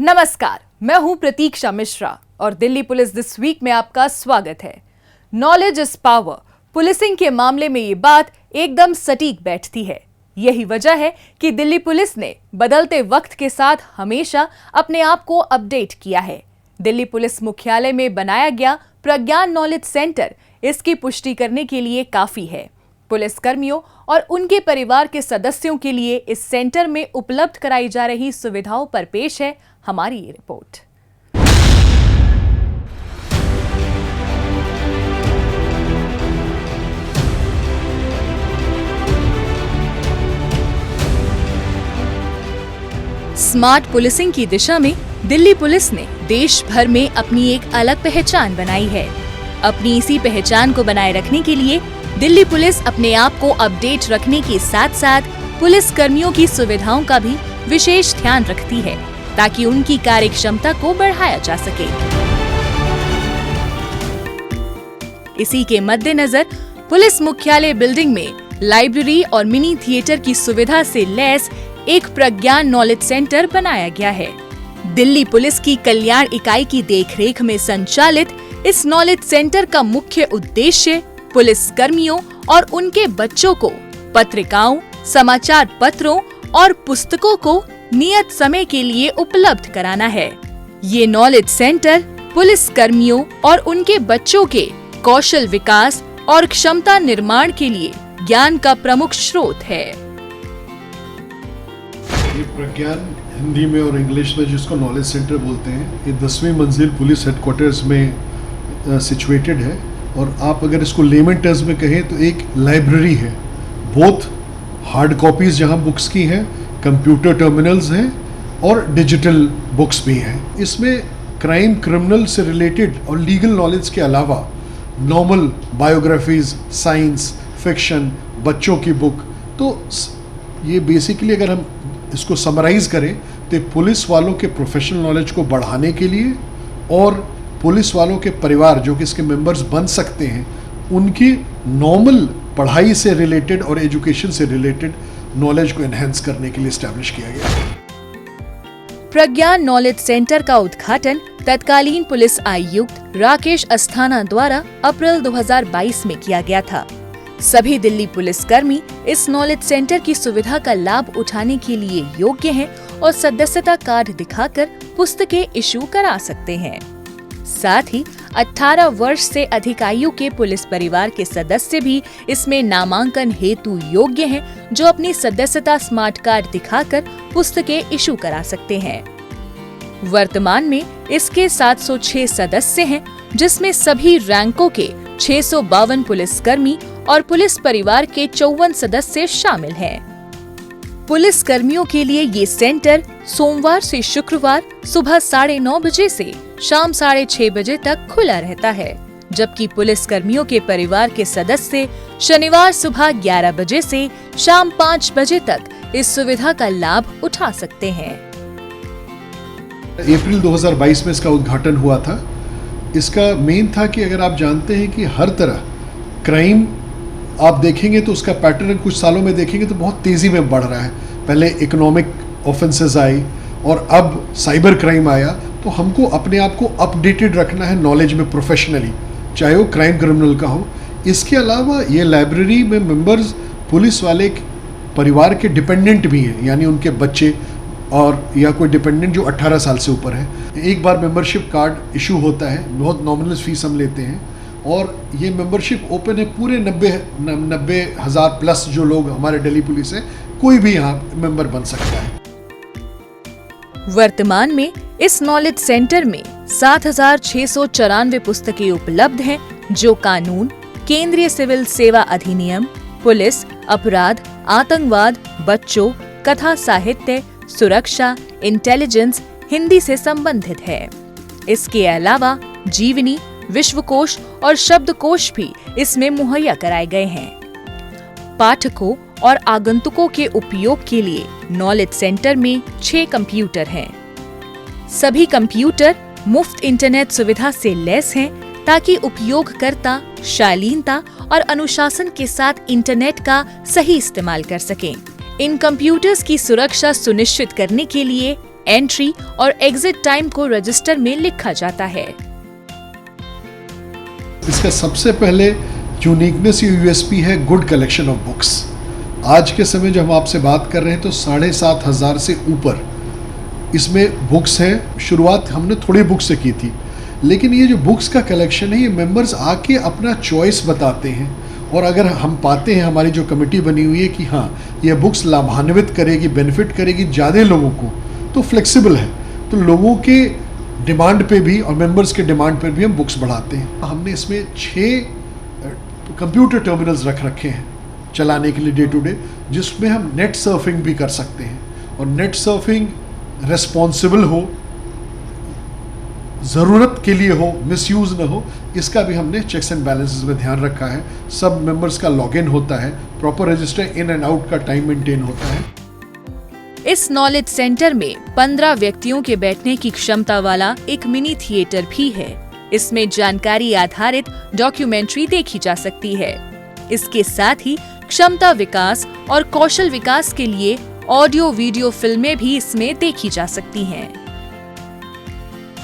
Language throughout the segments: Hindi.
नमस्कार, मैं हूं प्रतीक्षा मिश्रा और दिल्ली पुलिस दिस वीक में आपका स्वागत है। Knowledge is power. पुलिसिंग के मामले में ये बात एकदम सटीक बैठती है। यही वजह है कि दिल्ली पुलिस ने बदलते वक्त के साथ हमेशा अपने आप को अपडेट किया है। दिल्ली पुलिस मुख्यालय में बनाया गया प्रज्ञान नॉलेज सेंटर इसकी पुष्टि करने के लिए काफी है। पुलिसकर्मियों और उनके परिवार के सदस्यों के लिए इस सेंटर में उपलब्ध कराई जा रही सुविधाओं पर पेश है हमारी ये रिपोर्ट। स्मार्ट पुलिसिंग की दिशा में दिल्ली पुलिस ने देश भर में अपनी एक अलग पहचान बनाई है। अपनी इसी पहचान को बनाए रखने के लिए दिल्ली पुलिस अपने आप को अपडेट रखने के साथ साथ पुलिस कर्मियों की सुविधाओं का भी विशेष ध्यान रखती है ताकि उनकी कार्य क्षमता को बढ़ाया जा सके। इसी के मद्देनजर पुलिस मुख्यालय बिल्डिंग में लाइब्रेरी और मिनी थिएटर की सुविधा से लैस एक प्रज्ञान नॉलेज सेंटर बनाया गया है। दिल्ली पुलिस की कल्याण इकाई की देखरेख में संचालित इस नॉलेज सेंटर का मुख्य उद्देश्य पुलिस कर्मियों और उनके बच्चों को पत्रिकाओं, समाचार पत्रों और पुस्तकों को नियत समय के लिए उपलब्ध कराना है। ये नॉलेज सेंटर पुलिस कर्मियों और उनके बच्चों के कौशल विकास और क्षमता निर्माण के लिए ज्ञान का प्रमुख स्रोत है। ये प्रज्ञान हिंदी में और इंग्लिश में जिसको नॉलेज सेंटर बोलते हैं, ये 10वीं मंजिल पुलिस हेडक्वार्टर्स में सिचुएटेड है। और आप अगर इसको लेमन टर्म्स में कहें तो एक लाइब्रेरी है। बोथ हार्ड कॉपीज जहां बुक्स की हैं, कंप्यूटर टर्मिनल्स हैं और डिजिटल बुक्स भी हैं। इसमें क्राइम क्रिमिनल से रिलेटेड और लीगल नॉलेज के अलावा नॉर्मल बायोग्राफीज, साइंस, फिक्शन, बच्चों की बुक, तो ये बेसिकली अगर हम इसको समराइज करें तो पुलिस वालों के प्रोफेशनल नॉलेज को बढ़ाने के लिए और पुलिस वालों के परिवार जो कि इसके मेंबर्स बन सकते हैं, उनकी नॉर्मल पढ़ाई से रिलेटेड और एजुकेशन से रिलेटेड नॉलेज को एनहेंस करने के लिए एस्टैब्लिश किया गया है। प्रज्ञान नॉलेज सेंटर का उद्घाटन तत्कालीन पुलिस आयुक्त राकेश अस्थाना द्वारा अप्रैल 2022 में किया गया था। सभी दिल्ली पुलिसकर्मी इस नॉलेज सेंटर की सुविधा का लाभ उठाने के लिए योग्य हैं और सदस्यता कार्ड दिखाकर पुस्तकें इशू करा सकते हैं। साथ ही 18 वर्ष से अधिक आयु के पुलिस परिवार के सदस्य भी इसमें नामांकन हेतु योग्य हैं, जो अपनी सदस्यता स्मार्ट कार्ड दिखाकर पुस्तकें इशू करा सकते हैं। वर्तमान में इसके 706 सदस्य हैं, जिसमें सभी रैंकों के 652 पुलिसकर्मी और पुलिस परिवार के 54 सदस्य शामिल हैं। पुलिस कर्मियों के लिए ये सेंटर सोमवार से शुक्रवार सुबह 9:30 बजे से शाम 6:30 बजे तक खुला रहता है, जबकि पुलिस कर्मियों के परिवार के सदस्य शनिवार सुबह 11 बजे से शाम 5 बजे तक इस सुविधा का लाभ उठा सकते हैं। अप्रैल 2022 में इसका उद्घाटन हुआ था। इसका मेन था कि अगर आप जानते हैं कि हर तरह क्राइम आप देखेंगे तो उसका पैटर्न कुछ सालों में देखेंगे तो बहुत तेज़ी में बढ़ रहा है। पहले इकोनॉमिक ऑफेंसेस आई और अब साइबर क्राइम आया, तो हमको अपने आप को अपडेटेड रखना है नॉलेज में प्रोफेशनली, चाहे वो क्राइम क्रिमिनल का हो। इसके अलावा ये लाइब्रेरी में मेंबर्स पुलिस वाले परिवार के डिपेंडेंट भी हैं, यानी उनके बच्चे और या कोई डिपेंडेंट जो 18 साल से ऊपर है। एक बार मेंबरशिप कार्ड इशू होता है, बहुत नॉमिनल फीस हम लेते हैं और ये मेंबरशिप ओपन है पूरे 90,000 प्लस जो लोग हमारे दिल्ली पुलिस है, कोई भी यहाँ मेंबर बन सकता है। वर्तमान में इस नॉलेज सेंटर में 7,694 पुस्तकें उपलब्ध हैं, जो कानून, केंद्रीय सिविल सेवा अधिनियम, पुलिस, अपराध, आतंकवाद, बच्चों, कथा साहित्य, सुरक्षा, इंटेलिजेंस, हिंदी से संबंधित है। इसके अलावा जीवनी, विश्वकोश और शब्दकोश भी इसमें मुहैया कराए गए हैं। पाठकों और आगंतुकों के उपयोग के लिए नॉलेज सेंटर में 6 कंप्यूटर हैं। सभी कंप्यूटर मुफ्त इंटरनेट सुविधा से लैस हैं, ताकि उपयोगकर्ता शालीनता और अनुशासन के साथ इंटरनेट का सही इस्तेमाल कर सकें। इन कंप्यूटर्स की सुरक्षा सुनिश्चित करने के लिए एंट्री और एग्जिट टाइम को रजिस्टर में लिखा जाता है। इसका सबसे पहले यूनिकनेस यूएसपी है गुड कलेक्शन ऑफ बुक्स। आज के समय जब हम आपसे बात कर रहे हैं तो 7,500 से ऊपर इसमें बुक्स हैं। शुरुआत हमने थोड़ी बुक्स से की थी, लेकिन ये जो बुक्स का कलेक्शन है ये मेंबर्स आके अपना चॉइस बताते हैं, और अगर हम पाते हैं, हमारी जो कमेटी बनी हुई है कि हाँ ये बुक्स लाभान्वित करेगी, बेनिफिट करेगी ज़्यादा लोगों को, तो फ्लेक्सिबल है, तो लोगों के डिमांड पे भी और मेंबर्स के डिमांड पर भी हम बुक्स बढ़ाते हैं। हमने इसमें 6 कंप्यूटर टर्मिनल्स रख रखे हैं चलाने के लिए डे टू डे, जिसमें हम नेट सर्फिंग भी कर सकते हैं, और नेट सर्फिंग रेस्पॉन्सिबल हो, ज़रूरत के लिए हो, मिसयूज़ ना हो, इसका भी हमने चेक्स एंड बैलेंसेस में ध्यान रखा है। सब मेंबर्स का लॉगिन होता है, proper register in and out का टाइम मेंटेन होता है। इस नॉलेज सेंटर में 15 व्यक्तियों के बैठने की क्षमता वाला एक मिनी थिएटर भी है। इसमें जानकारी आधारित डॉक्यूमेंट्री देखी जा सकती है। इसके साथ ही क्षमता विकास और कौशल विकास के लिए ऑडियो वीडियो फिल्में भी इसमें देखी जा सकती हैं।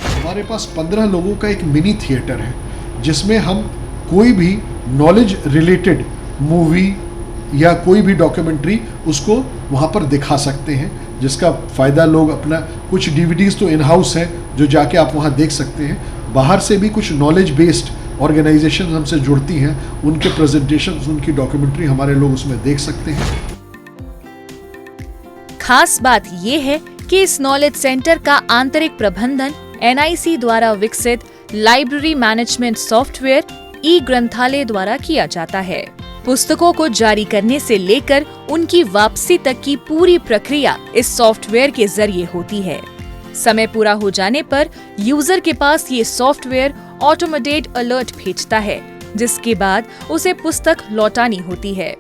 हमारे पास 15 लोगों का एक मिनी थिएटर है, जिसमें हम कोई भी नॉलेज रिलेटेड मूवी या कोई भी डॉक्यूमेंट्री उसको वहाँ पर दिखा सकते हैं, जिसका फ़ायदा लोग अपना, कुछ डीवीडीज़ तो इन हाउस हैं जो जाके आप वहाँ देख सकते हैं। बाहर से भी कुछ नॉलेज बेस्ड ऑर्गेनाइजेशन हमसे जुड़ती हैं, उनके प्रेजेंटेशंस, उनकी डॉक्यूमेंट्री हमारे लोग उसमें देख सकते हैं। खास बात ये है कि इस नॉलेज सेंटर का आंतरिक प्रबंधन NIC द्वारा विकसित लाइब्रेरी मैनेजमेंट सॉफ्टवेयर ई ग्रंथालय द्वारा किया जाता है। पुस्तकों को जारी करने से लेकर उनकी वापसी तक की पूरी प्रक्रिया इस सॉफ्टवेयर के जरिए होती है। समय पूरा हो जाने पर यूजर के पास ये सॉफ्टवेयर ऑटोमेटेड अलर्ट भेजता है, जिसके बाद उसे पुस्तक लौटानी होती है।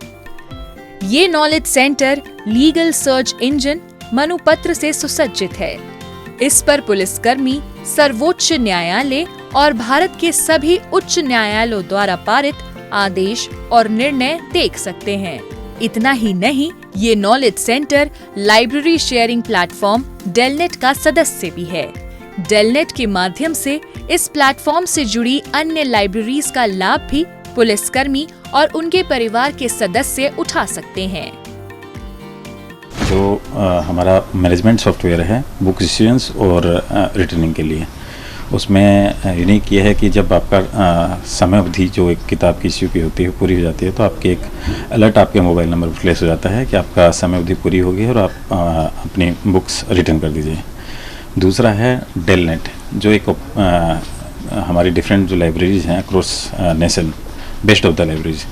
ये knowledge centre legal search engine Manupatra से सुसज्जित है। इस पर पुलिसकर्मी सर्वोच्च न्यायालय और भारत के सभी उच्च न्यायालयों द्वारा पारित आदेश और निर्णय देख सकते हैं। इतना ही नहीं, ये knowledge centre library sharing platform DELNET का सदस्य भी है। डेलनेट के माध्यम से इस प्लेटफॉर्म से जुड़ी अन्य लाइब्रेरीज का लाभ भी पुलिसकर्मी और उनके परिवार के सदस्य उठा सकते हैं। जो हमारा मैनेजमेंट सॉफ्टवेयर है बुक इश्यूएंस और रिटर्निंग के लिए, उसमें यूनिक ये है कि जब आपका समय अवधि जो एक किताब की इश्यू की होती है पूरी हो जाती है, तो आपके एक अलर्ट आपके मोबाइल नंबर पर फ्लैश हो जाता है कि आपका समय अवधि पूरी हो गई और आप अपनी बुक्स रिटर्न कर दीजिए। दूसरा है डेलनेट, जो एक हमारी डिफरेंट जो लाइब्रेरीज हैं across nation, best of the libraries,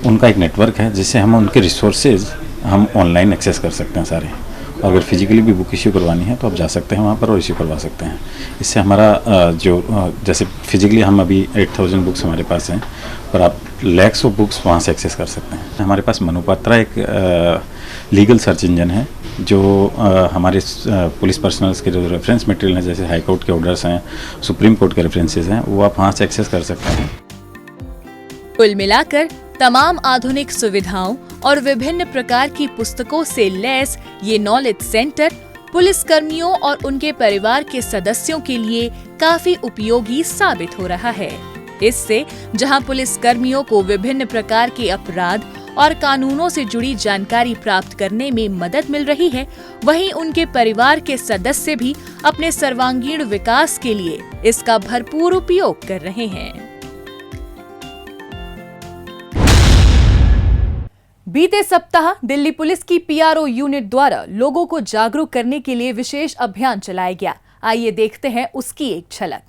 उनका एक नेटवर्क है जिससे हम उनके रिसोर्सेज हम ऑनलाइन एक्सेस कर सकते हैं सारे। और अगर फिजिकली भी बुक इश्यू करवानी है तो आप जा सकते हैं वहाँ पर और इश्यू करवा सकते हैं। इससे हमारा जैसे फिजिकली हम अभी 8000 बुक्स हमारे पास हैं, पर आप लैक्स ऑफ बुक्स वहाँ से एक्सेस कर सकते हैं। हमारे पास मनुपात्रा एक लीगल सर्च इंजन है, जो हमारे पुलिस पर्सनल्स के जो रेफरेंस मटेरियल हैं, जैसे हाई कोर्ट के ऑर्डर्स हैं, सुप्रीम कोर्ट के रेफरेंसेस हैं, वो आप वहाँ से एक्सेस कर सकते हैं। कुल मिलाकर तमाम आधुनिक सुविधाओं और विभिन्न प्रकार की पुस्तकों से लैस ये नॉलेज सेंटर पुलिसकर्मियों और उनके परिवार के सदस्यों के लिए काफी उपयोगी साबित हो रहा है। इससे जहां पुलिसकर्मियों को विभिन्न प्रकार के अपराध और कानूनों से जुड़ी जानकारी प्राप्त करने में मदद मिल रही है, वहीं उनके परिवार के सदस्य भी अपने सर्वांगीण विकास के लिए इसका भरपूर उपयोग कर रहे हैं। बीते सप्ताह दिल्ली पुलिस की PRO यूनिट द्वारा लोगों को जागरूक करने के लिए विशेष अभियान चलाया गया। आइए देखते हैं उसकी एक झलक।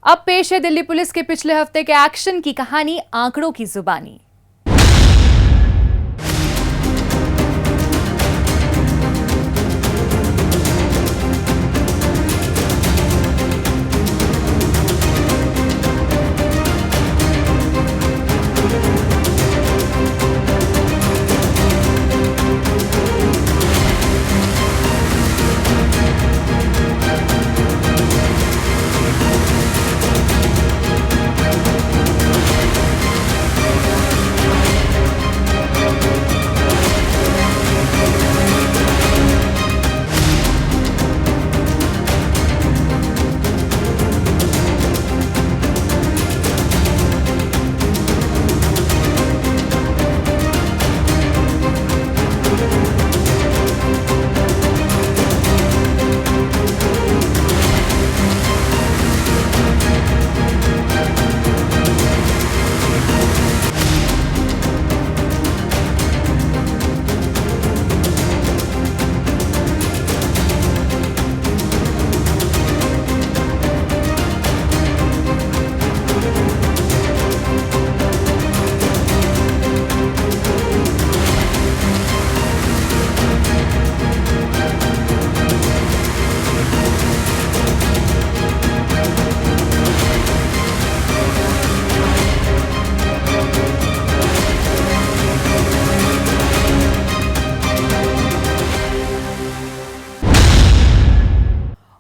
अब पेश है दिल्ली पुलिस के पिछले हफ्ते के एक्शन की कहानी आंकड़ों की जुबानी।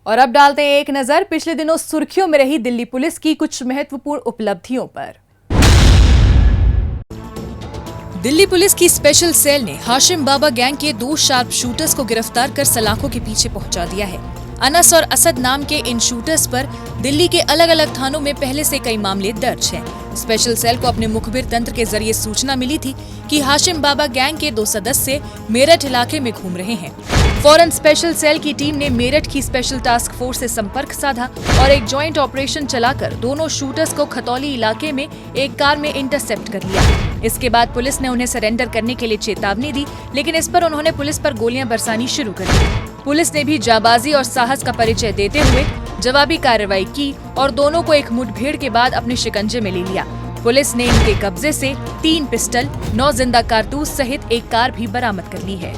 और अब डालते हैं एक नजर पिछले दिनों सुर्खियों में रही दिल्ली पुलिस की कुछ महत्वपूर्ण उपलब्धियों पर। दिल्ली पुलिस की स्पेशल सेल ने हाशिम बाबा गैंग के 2 शार्प शूटर्स को गिरफ्तार कर सलाखों के पीछे पहुंचा दिया है। अनस और असद नाम के इन शूटर्स पर दिल्ली के अलग अलग थानों में पहले से कई मामले दर्ज हैं। स्पेशल सेल को अपने मुखबिर तंत्र के जरिए सूचना मिली थी कि हाशिम बाबा गैंग के 2 सदस्य मेरठ इलाके में घूम रहे हैं। फौरन स्पेशल सेल की टीम ने मेरठ की स्पेशल टास्क फोर्स से संपर्क साधा और एक जॉइंट ऑपरेशन चलाकर दोनों शूटर्स को खतौली इलाके में एक कार में इंटरसेप्ट कर लिया। इसके बाद पुलिस ने उन्हें सरेंडर करने के लिए चेतावनी दी, लेकिन इस पर उन्होंने पुलिस पर गोलियां बरसानी शुरू कर दी। पुलिस ने भी जाबाजी और साहस का परिचय देते हुए जवाबी कार्रवाई की और दोनों को एक मुठभेड़ के बाद अपने शिकंजे में ले लिया। पुलिस ने इनके कब्जे से 3 पिस्टल, 9 जिंदा कारतूस सहित एक कार भी बरामद कर ली है।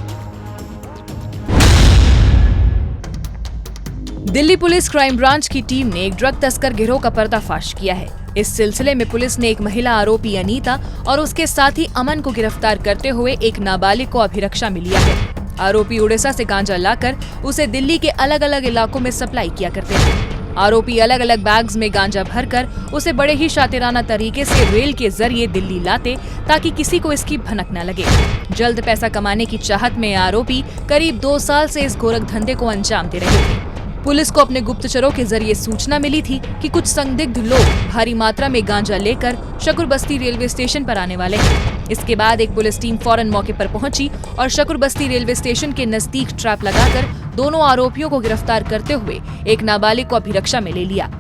दिल्ली पुलिस क्राइम ब्रांच की टीम ने एक ड्रग तस्कर गिरोह का पर्दाफाश किया है। इस सिलसिले में पुलिस ने एक महिला आरोपी अनीता और उसके साथी अमन को गिरफ्तार करते हुए एक नाबालिग को अभिरक्षा में लिया है। आरोपी उड़ीसा से गांजा लाकर उसे दिल्ली के अलग अलग इलाकों में सप्लाई किया करते थे। आरोपी अलग अलग बैग्स में गांजा भरकर उसे बड़े ही शातिराना तरीके से रेल के जरिए दिल्ली लाते ताकि किसी को इसकी भनक न लगे। जल्द पैसा कमाने की चाहत में आरोपी करीब 2 साल से इस गोरख धंधे को अंजाम दे रहे थे। पुलिस को अपने गुप्तचरों के जरिए सूचना मिली थी कि कुछ संदिग्ध लोग भारी मात्रा में गांजा लेकर शकरबस्ती रेलवे स्टेशन पर आने वाले हैं। इसके बाद एक पुलिस टीम फौरन मौके पर पहुंची और शकरबस्ती रेलवे स्टेशन के नजदीक ट्रैप लगाकर दोनों आरोपियों को गिरफ्तार करते हुए एक नाबालिग को अभिरक्षा में ले लिया।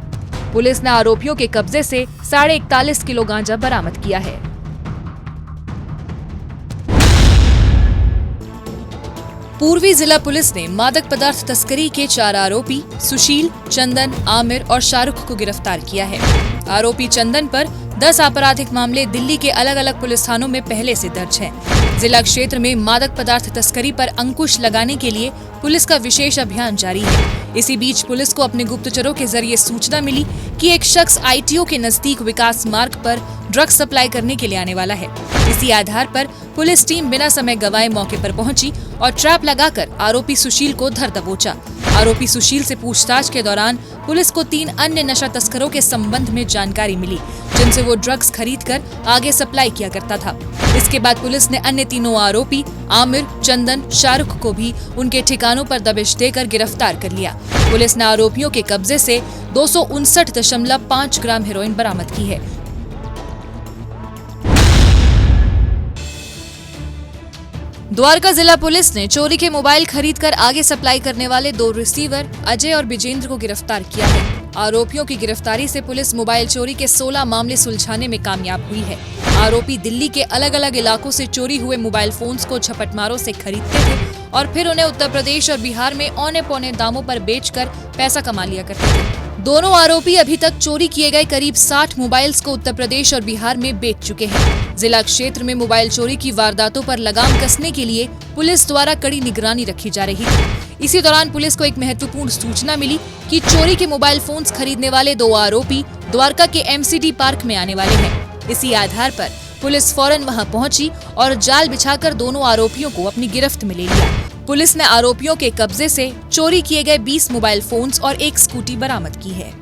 पुलिस ने आरोपियों के कब्जे से 41.5 किलो गांजा बरामद किया है। पूर्वी जिला पुलिस ने मादक पदार्थ तस्करी के 4 आरोपी सुशील, चंदन, आमिर और शाहरुख को गिरफ्तार किया है। आरोपी चंदन पर 10 आपराधिक मामले दिल्ली के अलग अलग पुलिस थानों में पहले से दर्ज हैं। जिला क्षेत्र में मादक पदार्थ तस्करी पर अंकुश लगाने के लिए पुलिस का विशेष अभियान जारी है। इसी बीच पुलिस को अपने गुप्तचरों के जरिए सूचना मिली कि एक शख्स आईटीओ के नजदीक विकास मार्ग पर ड्रग्स सप्लाई करने के लिए आने वाला है। इसी आधार पर पुलिस टीम बिना समय गवाए मौके पर पहुंची और ट्रैप लगाकर आरोपी सुशील को धर दबोचा। आरोपी सुशील से पूछताछ के दौरान पुलिस को 3 अन्य नशा तस्करों के संबंध में जानकारी मिली, जिनसे वो ड्रग्स खरीदकर आगे सप्लाई किया करता था। इसके बाद पुलिस ने अन्य तीनों आरोपी आमिर, चंदन, शाहरुख को भी उनके ठिकानों पर दबिश देकर गिरफ्तार कर लिया। पुलिस ने आरोपियों के कब्जे से 259.5 ग्राम हेरोइन बरामद की है। द्वारका जिला पुलिस ने चोरी के मोबाइल खरीदकर आगे सप्लाई करने वाले 2 रिसीवर अजय और विजेंद्र को गिरफ्तार किया है। आरोपियों की गिरफ्तारी से पुलिस मोबाइल चोरी के 16 मामले सुलझाने में कामयाब हुई है। आरोपी दिल्ली के अलग अलग इलाकों से चोरी हुए मोबाइल फोन्स को झपटमारों से खरीदते थे और फिर उन्हें उत्तर प्रदेश और बिहार में औने पौने दामों पर बेचकर पैसा कमा लिया करते थे। दोनों आरोपी अभी तक चोरी किए गए करीब 60 मोबाइल्स को उत्तर प्रदेश और बिहार में बेच चुके हैं। जिला क्षेत्र में मोबाइल चोरी की वारदातों पर लगाम कसने के लिए पुलिस द्वारा कड़ी निगरानी रखी जा रही थी। इसी दौरान पुलिस को एक महत्वपूर्ण सूचना मिली कि चोरी के मोबाइल फोन्स खरीदने वाले 2 आरोपी द्वारका के MCD पार्क में आने वाले हैं। इसी आधार पर पुलिस फौरन वहां पहुंची और जाल बिछाकर दोनों आरोपियों को अपनी गिरफ्त में ले लिया। पुलिस ने आरोपियों के कब्जे से चोरी किए गए 20 मोबाइल फोन्स और 1 स्कूटी बरामद की है।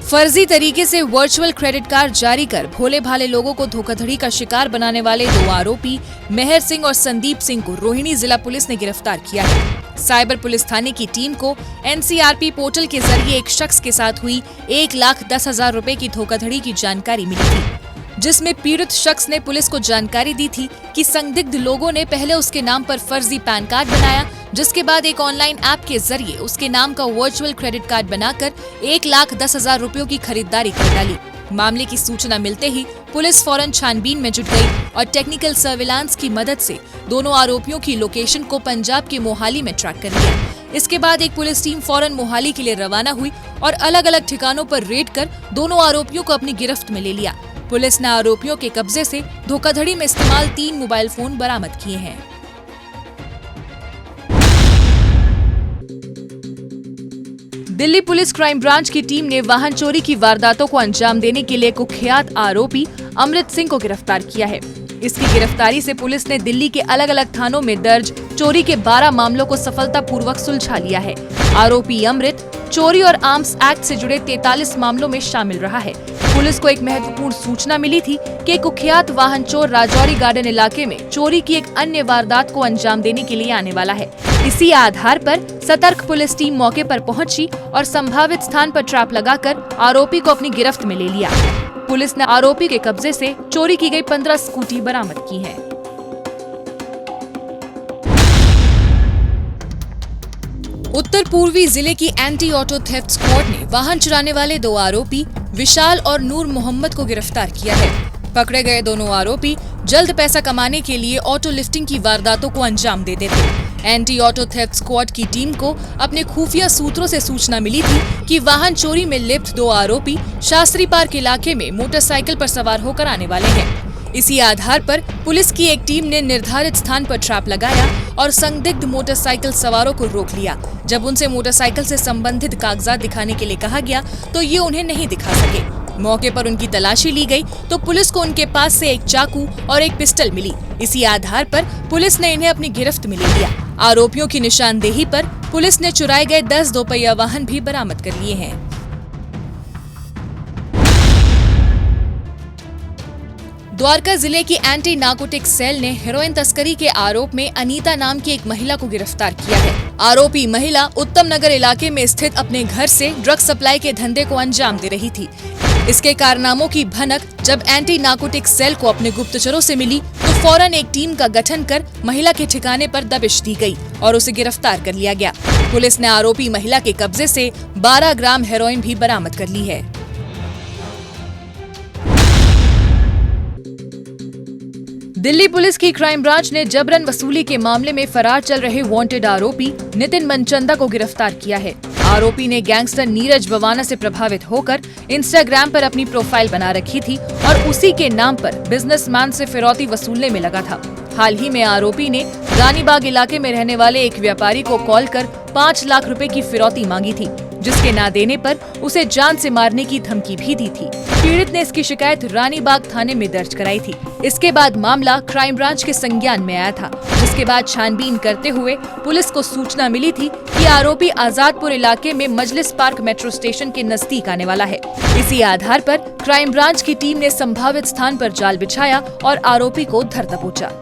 फर्जी तरीके से वर्चुअल क्रेडिट कार्ड जारी कर भोले भाले लोगों को धोखाधड़ी का शिकार बनाने वाले 2 आरोपी मेहर सिंह और संदीप सिंह को रोहिणी जिला पुलिस ने गिरफ्तार किया है। साइबर पुलिस थाने की टीम को NCRP पोर्टल के जरिए एक शख्स के साथ हुई 1,10,000 रुपए की धोखाधड़ी की जानकारी मिली थी, जिसमें पीड़ित शख्स ने पुलिस को जानकारी दी थी कि संदिग्ध लोगों ने पहले उसके नाम पर फर्जी पैन कार्ड बनाया, जिसके बाद एक ऑनलाइन ऐप के जरिए उसके नाम का वर्चुअल क्रेडिट कार्ड बनाकर 1,10,000 रुपयों की खरीदारी कर डाली। मामले की सूचना मिलते ही पुलिस फौरन छानबीन में जुट गई और टेक्निकल सर्विलांस की मदद से दोनों आरोपियों की लोकेशन को पंजाब के मोहाली में ट्रैक कर लिया। इसके बाद एक पुलिस टीम फौरन मोहाली के लिए रवाना हुई और अलग अलग ठिकानों पर रेड कर दोनों आरोपियों को अपनी गिरफ्त में ले लिया। पुलिस ने आरोपियों के कब्जे से धोखाधड़ी में इस्तेमाल 3 मोबाइल फोन बरामद किए हैं। दिल्ली पुलिस क्राइम ब्रांच की टीम ने वाहन चोरी की वारदातों को अंजाम देने के लिए कुख्यात आरोपी अमृत सिंह को गिरफ्तार किया है। इसकी गिरफ्तारी से पुलिस ने दिल्ली के अलग अलग थानों में दर्ज चोरी के 12 मामलों को सफलतापूर्वक सुलझा लिया है। आरोपी अमृत चोरी और आर्म्स एक्ट से जुड़े 43 मामलों में शामिल रहा है। पुलिस को एक महत्वपूर्ण सूचना मिली थी कि कुख्यात वाहन चोर राजौरी गार्डन इलाके में चोरी की एक अन्य वारदात को अंजाम देने के लिए आने वाला है। इसी आधार पर सतर्क पुलिस टीम मौके पर पहुंची और संभावित स्थान पर ट्रैप लगाकर आरोपी को अपनी गिरफ्त में ले लिया। पुलिस ने आरोपी के कब्जे से चोरी की गई 15 स्कूटी बरामद की हैं। उत्तर पूर्वी जिले की एंटी ऑटो थेफ्ट स्क्वाड ने वाहन चुराने वाले 2 आरोपी विशाल और नूर मोहम्मद को गिरफ्तार किया है। पकड़े गए दोनों आरोपी जल्द पैसा कमाने के लिए ऑटो लिफ्टिंग की वारदातों को अंजाम देते थे। एंटी ऑटो थेफ्ट स्क्वाड की टीम को अपने खुफिया सूत्रों से सूचना मिली थी कि वाहन चोरी में लिप्त 2 आरोपी शास्त्री पार्क इलाके में मोटरसाइकिल पर सवार होकर आने वाले हैं। इसी आधार पर पुलिस की एक टीम ने निर्धारित स्थान पर ट्रैप लगाया और संदिग्ध मोटरसाइकिल सवारों को रोक लिया। जब उनसे मोटरसाइकिल से संबंधित कागजात दिखाने के लिए कहा गया तो ये उन्हें नहीं दिखा सके। मौके पर उनकी तलाशी ली गई तो पुलिस को उनके पास से एक चाकू और एक पिस्टल मिली। इसी आधार पर पुलिस ने इन्हें अपनी गिरफ्त में ले लिया। आरोपियों की निशानदेही पर पुलिस ने चुराए गए 10 दोपहिया वाहन भी बरामद कर लिए हैं। द्वारका जिले की एंटी नार्कोटिक्स सेल ने हेरोइन तस्करी के आरोप में अनीता नाम की एक महिला को गिरफ्तार किया है। आरोपी महिला उत्तम नगर इलाके में स्थित अपने घर से ड्रग सप्लाई के धंधे को अंजाम दे रही थी। इसके कारनामों की भनक जब एंटी नार्कोटिक्स सेल को अपने गुप्तचरों से मिली तो फौरन एक टीम का गठन कर महिला के ठिकाने पर दबिश दी गई और उसे गिरफ्तार कर लिया गया। पुलिस ने आरोपी महिला के कब्जे से 12 ग्राम हेरोइन भी बरामद कर ली है। दिल्ली पुलिस की क्राइम ब्रांच ने जबरन वसूली के मामले में फरार चल रहे वांटेड आरोपी नितिन मनचंदा को गिरफ्तार किया है। आरोपी ने गैंगस्टर नीरज बवाना से प्रभावित होकर इंस्टाग्राम पर अपनी प्रोफाइल बना रखी थी और उसी के नाम पर बिजनेसमैन से फिरौती वसूलने में लगा था। हाल ही में आरोपी ने रानीबाग इलाके में रहने वाले एक व्यापारी को कॉल कर 5 लाख रुपए की फिरौती मांगी थी, जिसके ना देने पर उसे जान से मारने की धमकी भी दी थी। पीड़ित ने इसकी शिकायत रानीबाग थाने में दर्ज कराई थी। इसके बाद मामला क्राइम ब्रांच के संज्ञान में आया था, जिसके बाद छानबीन करते हुए पुलिस को सूचना मिली थी कि आरोपी आजादपुर इलाके में मजलिस पार्क मेट्रो स्टेशन के नजदीक आने वाला है। इसी आधार पर क्राइम ब्रांच की टीम ने संभावित स्थान पर जाल बिछाया और आरोपी को धर दबोचा।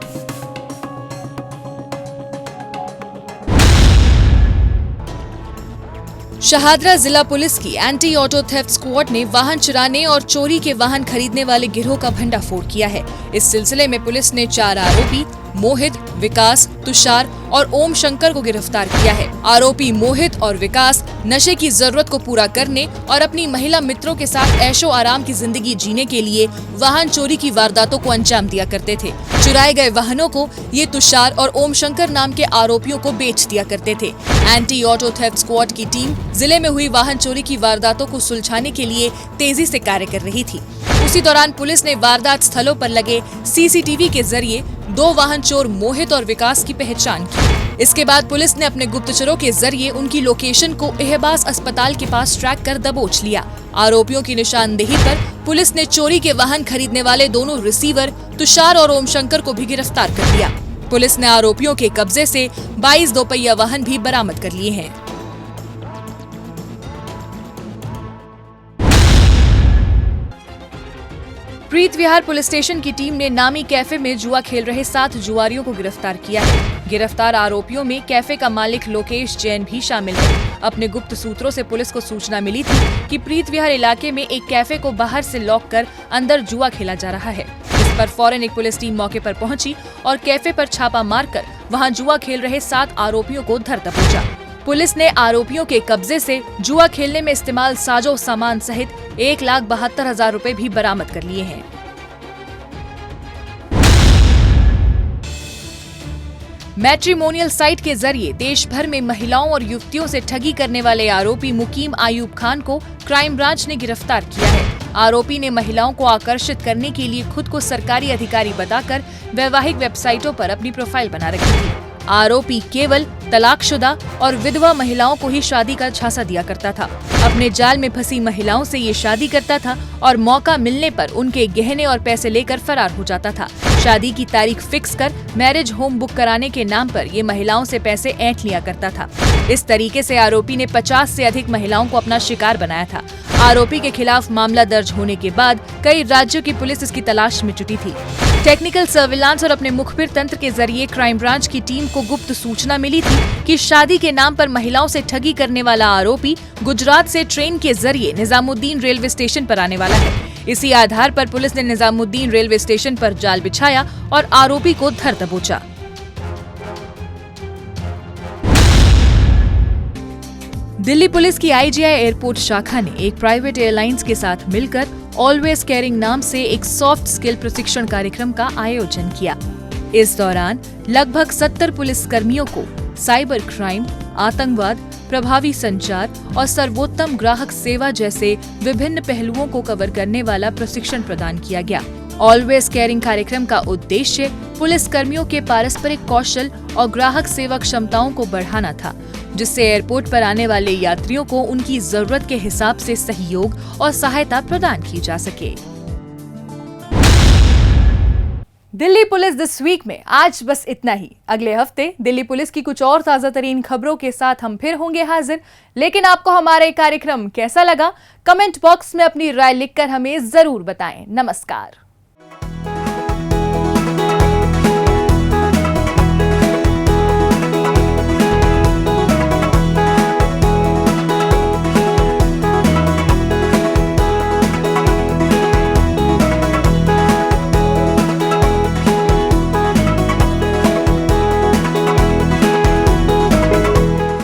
शहादरा जिला पुलिस की एंटी ऑटो थेफ्ट स्क्वाड ने वाहन चुराने और चोरी के वाहन खरीदने वाले गिरोह का भंडाफोड़ किया है। इस सिलसिले में पुलिस ने 4 आरोपी मोहित, विकास, तुषार और ओम शंकर को गिरफ्तार किया है। आरोपी मोहित और विकास नशे की जरूरत को पूरा करने और अपनी महिला मित्रों के साथ ऐशो आराम की जिंदगी जीने के लिए वाहन चोरी की वारदातों को अंजाम दिया करते थे। चुराए गए वाहनों को ये तुषार और ओम शंकर नाम के आरोपियों को बेच दिया करते थे। एंटी ऑटो थेफ्ट स्क्वाड की टीम जिले में हुई वाहन चोरी की वारदातों को सुलझाने के लिए तेजी से कार्य कर रही थी। उसी दौरान पुलिस ने वारदात स्थलों पर लगे सीसीटीवी के जरिए 2 वाहन चोर मोहित और विकास की पहचान की। इसके बाद पुलिस ने अपने गुप्तचरों के जरिए उनकी लोकेशन को एहबास अस्पताल के पास ट्रैक कर दबोच लिया। आरोपियों की निशानदेही पर पुलिस ने चोरी के वाहन खरीदने वाले दोनों रिसीवर तुषार और ओम शंकर को भी गिरफ्तार कर लिया। पुलिस ने आरोपियों के कब्जे से 22 दोपहिया वाहन भी बरामद कर लिए हैं। प्रीत विहार पुलिस स्टेशन की टीम ने नामी कैफे में जुआ खेल रहे 7 जुआरियों को गिरफ्तार किया है। गिरफ्तार आरोपियों में कैफे का मालिक लोकेश जैन भी शामिल है। अपने गुप्त सूत्रों से पुलिस को सूचना मिली थी कि प्रीत विहार इलाके में एक कैफे को बाहर से लॉक कर अंदर जुआ खेला जा रहा है। इस पर फौरन एक पुलिस टीम मौके पर पहुंची और कैफे पर छापा मारकर वहां जुआ खेल रहे 7 आरोपियों को धर दबोचा। पुलिस ने आरोपियों के कब्जे से जुआ खेलने में इस्तेमाल साजो सामान सहित 1,72,000 रुपए भी बरामद कर लिए हैं। मैट्रिमोनियल साइट के जरिए देश भर में महिलाओं और युवतियों से ठगी करने वाले आरोपी मुकीम आयूब खान को क्राइम ब्रांच ने गिरफ्तार किया है। आरोपी ने महिलाओं को आकर्षित करने के लिए खुद को सरकारी अधिकारी बताकर वैवाहिक वेबसाइटों पर अपनी प्रोफाइल बना रखी थी। आरोपी केवल तलाकशुदा और विधवा महिलाओं को ही शादी का झांसा दिया करता था। अपने जाल में फंसी महिलाओं से ये शादी करता था और मौका मिलने पर उनके गहने और पैसे लेकर फरार हो जाता था। शादी की तारीख फिक्स कर मैरिज होम बुक कराने के नाम पर ये महिलाओं से पैसे ऐंठ लिया करता था। इस तरीके से आरोपी ने 50 से अधिक महिलाओं को अपना शिकार बनाया था। आरोपी के खिलाफ मामला दर्ज होने के बाद कई राज्यों की पुलिस इसकी तलाश में जुटी थी। टेक्निकल सर्विलांस और अपने मुखबिर तंत्र के जरिए क्राइम ब्रांच की टीम को गुप्त सूचना मिली थी कि शादी के नाम पर महिलाओं से ठगी करने वाला आरोपी गुजरात से ट्रेन के जरिए निजामुद्दीन रेलवे स्टेशन पर आने वाला है। इसी आधार पर पुलिस ने निजामुद्दीन रेलवे स्टेशन पर जाल बिछाया और आरोपी को धर दबोचा। दिल्ली पुलिस की आईजीआई एयरपोर्ट शाखा ने एक प्राइवेट एयरलाइंस के साथ मिलकर ऑलवेज केयरिंग नाम से एक सॉफ्ट स्किल प्रशिक्षण कार्यक्रम का आयोजन किया। इस दौरान लगभग 70 पुलिस कर्मियों को साइबर क्राइम, आतंकवाद, प्रभावी संचार और सर्वोत्तम ग्राहक सेवा जैसे विभिन्न पहलुओं को कवर करने वाला प्रशिक्षण प्रदान किया गया। ऑलवेज केयरिंग कार्यक्रम का उद्देश्य पुलिस कर्मियों के पारस्परिक कौशल और ग्राहक सेवा क्षमताओं को बढ़ाना था, जिससे एयरपोर्ट पर आने वाले यात्रियों को उनकी जरूरत के हिसाब से सहयोग और सहायता प्रदान की जा सके। दिल्ली पुलिस दिस वीक में आज बस इतना ही। अगले हफ्ते दिल्ली पुलिस की कुछ और ताजा तरीन खबरों के साथ हम फिर होंगे हाजिर। लेकिन आपको हमारा ये कार्यक्रम कैसा लगा, कमेंट बॉक्स में अपनी राय लिखकर हमें जरूर बताएं। नमस्कार।